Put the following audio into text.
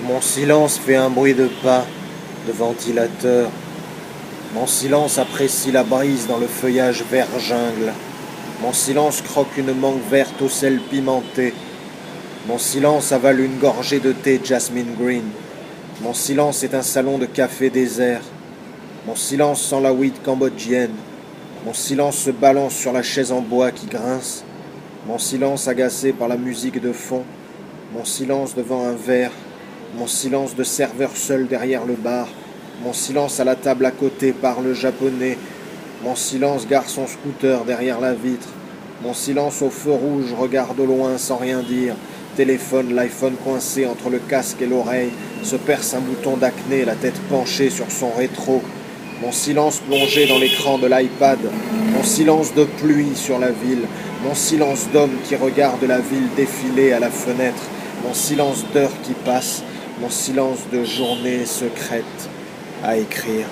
Mon silence fait un bruit de pas, de ventilateur. Mon silence apprécie la brise dans le feuillage vert jungle. Mon silence croque une mangue verte au sel pimenté. Mon silence avale une gorgée de thé jasmine green. Mon silence est un salon de café désert. Mon silence sent la weed cambodgienne. Mon silence se balance sur la chaise en bois qui grince. Mon silence agacé par la musique de fond. Mon silence devant un verre. Mon silence de serveur seul derrière le bar. Mon silence à la table à côté parle japonais. Mon silence gare son scooter derrière la vitre. Mon silence au feu rouge regarde au loin sans rien dire. Téléphone, l'iPhone coincé entre le casque et l'oreille, se perce un bouton d'acné, la tête penchée sur son rétro. Mon silence plongé dans l'écran de l'iPad. Mon silence de pluie sur la ville. Mon silence d'homme qui regarde la ville défiler à la fenêtre. Mon silence d'heures qui passent. Mon silence de journée secrète à écrire.